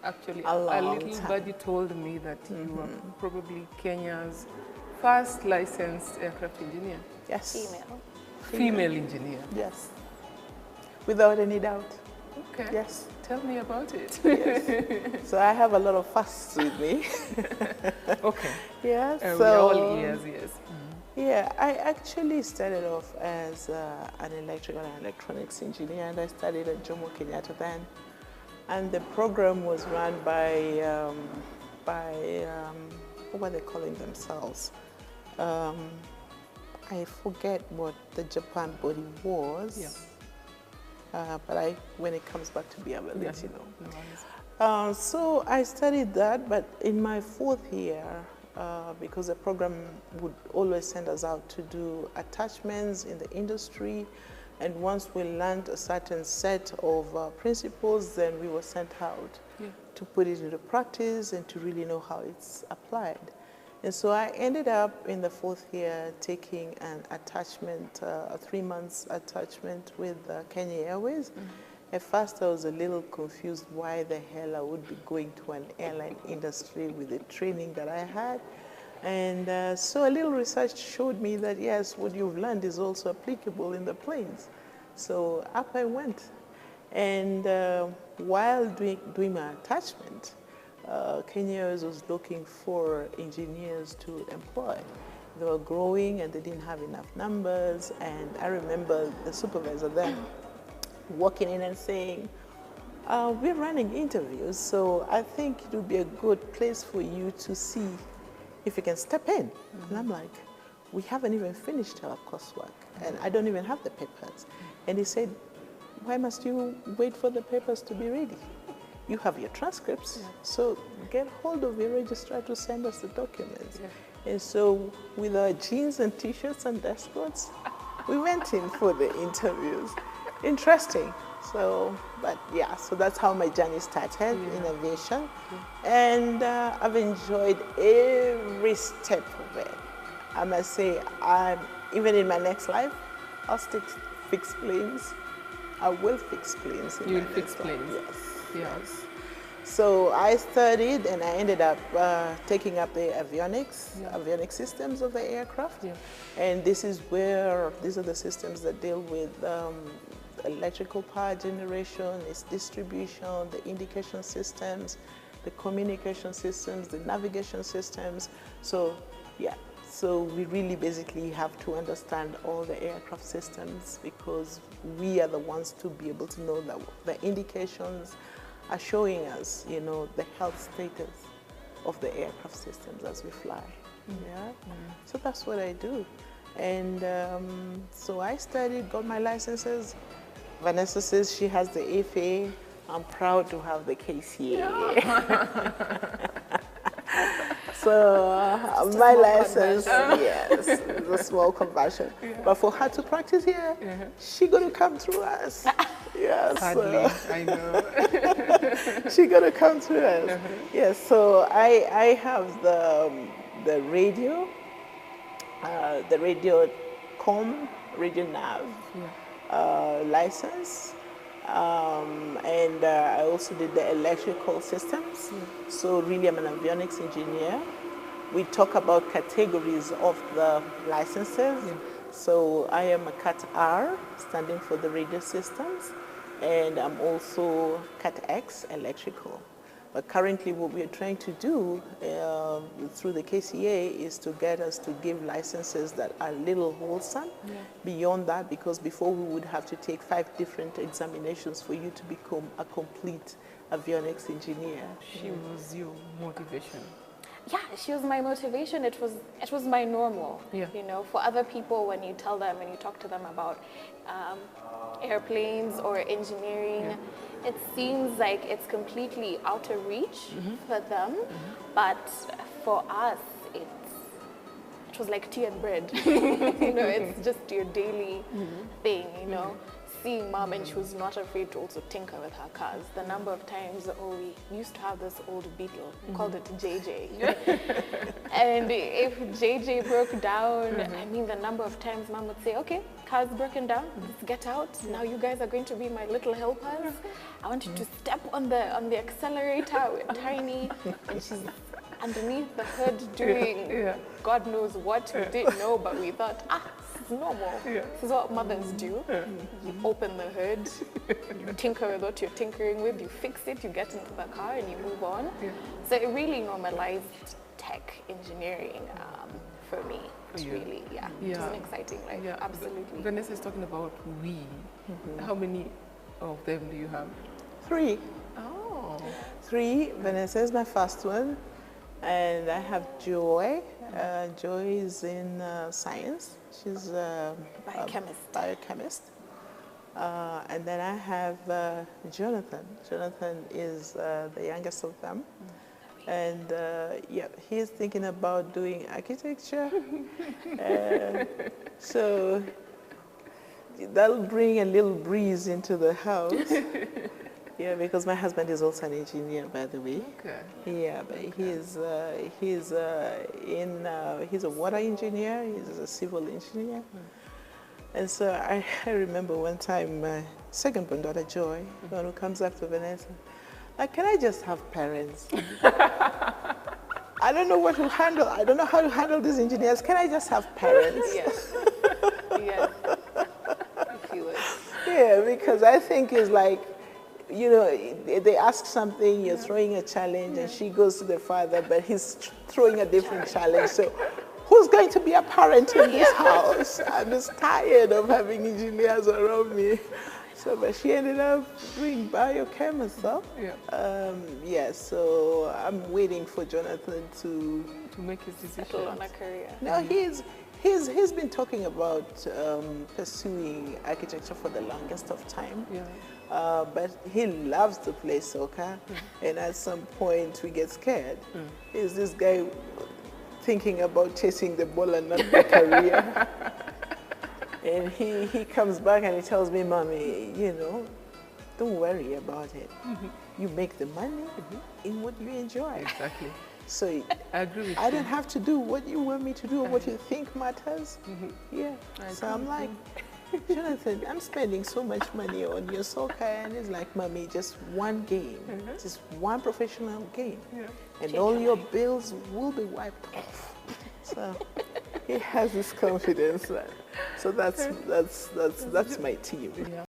Actually, A a long little time. birdie told me that you are probably Kenya's first licensed aircraft engineer. Yes. Female engineer. Yes. Without any doubt. Okay. Yes. Tell me about it. Yes. So I have a lot of firsts with me. Okay. Yeah. We So are all ears, yes. yeah, I actually started off as an electrical and electronics engineer, and I studied at Jomo Kenyatta then. And the program was run by what were they calling themselves? I forget what the Japan body was. Yeah. But when it comes back to me, I will let you know. So I studied that, but in my fourth year, because the program would always send us out to do attachments in the industry, and once we learned a certain set of principles, then we were sent out to put it into practice and to really know how it's applied. And so I ended up in the fourth year taking an attachment, a 3 months attachment with Kenya Airways. At first I was a little confused why the hell I would be going to an airline industry with the training that I had. And so a little research showed me that yes, what you've learned is also applicable in the planes. So up I went. And while doing my attachment, Kenya Airways was looking for engineers to employ. They were growing and they didn't have enough numbers. And I remember the supervisor then walking in and saying, we're running interviews, so I think it would be a good place for you to see if you can step in. And I'm like, we haven't even finished our coursework and I don't even have the papers. And he said, why must you wait for the papers to be ready? You have your transcripts, so get hold of your registrar to send us the documents. And so with our jeans and t-shirts and desk coats, we went in for the interviews. Interesting. So, but yeah, so that's how my journey started in aviation. And I've enjoyed every step of it. I must say, even in my next life, I'll still fix planes. I will fix planes. You'll fix planes? Yes. Yeah. Yes. So I studied and I ended up taking up the avionics systems of the aircraft. And these are the systems that deal with electrical power generation, its distribution, the indication systems, the communication systems, the navigation systems. So yeah, so we really basically have to understand all the aircraft systems because we are the ones to be able to know that the indications are showing us, you know, the health status of the aircraft systems as we fly. So that's what I do. And so I studied, got my licenses. Vanessa says she has the FAA. I'm proud to have the KCA. So my license, yes, is a small conversion. But for her to practice here, she got to come through us. Yes. Sadly, I know. She got to come through us. Yes, so I have the radio radio nav license. And I also did the electrical systems. So really I'm an avionics engineer. We talk about categories of the licenses. So I am a Cat R, standing for the radio systems, and I'm also Cat X, electrical. But currently what we're trying to do through the KCA is to get us to give licenses that are a little wholesome beyond that, because before we would have to take 5 different examinations for you to become a complete avionics engineer. She was your motivation. Yeah, she was my motivation. It was my normal. You know, for other people, when you tell them and you talk to them about airplanes or engineering, it seems like it's completely out of reach for them. But for us, it was like tea and bread. You know, it's just your daily thing, you know. seeing mom, and she was not afraid to also tinker with her cars. The number of times, we used to have this old Beetle, we called it JJ. And if JJ broke down, I mean, the number of times mom would say, okay, car's broken down, let's get out. Now you guys are going to be my little helpers. I want you to step on the accelerator. We're tiny. And she's underneath the hood doing God knows what. We didn't know, but we thought, this is normal. This is what mothers do. You open the hood, you tinker with what you're tinkering with, you fix it, you get into the car and you move on. So it really normalized tech engineering for me. It's really, it was an exciting life, absolutely. Vanessa is talking about we. How many of them do you have? 3. Oh. 3. Vanessa is my first one. And I have Joy. Joy is in science. She's a biochemist. And then I have Jonathan. Jonathan is the youngest of them. And he's thinking about doing architecture. So that'll bring a little breeze into the house. Yeah, because my husband is also an engineer, by the way. Okay. Yeah, but he's a water engineer. He's a civil engineer. And so I remember one time my second born daughter, Joy, the one who comes up to Vanessa, like, can I just have parents? I don't know what to handle. I don't know how to handle these engineers. Can I just have parents? Yes. Yes. Yeah, because I think it's like, you know, they ask something, you're throwing a challenge, and she goes to the father, but he's throwing a different challenge. So who's going to be a parent in this house? I'm just tired of having engineers around me. So, but she ended up doing biochem and stuff. So I'm waiting for Jonathan to make his decision. Settle on a career. No, he's been talking about pursuing architecture for the longest of time. But he loves to play soccer, and at some point we get scared. Is this guy thinking about chasing the ball and not the career? And he comes back and he tells me, Mommy, you know, don't worry about it. You make the money in what you enjoy. Exactly. So I agree with I don't have to do what you want me to do or what you think matters. So I'm like, Jonathan, I'm spending so much money on your soccer, and it's like, Mommy, just one game, just one professional game, and all your bills will be wiped off. So he has this confidence. So that's my team. Yeah.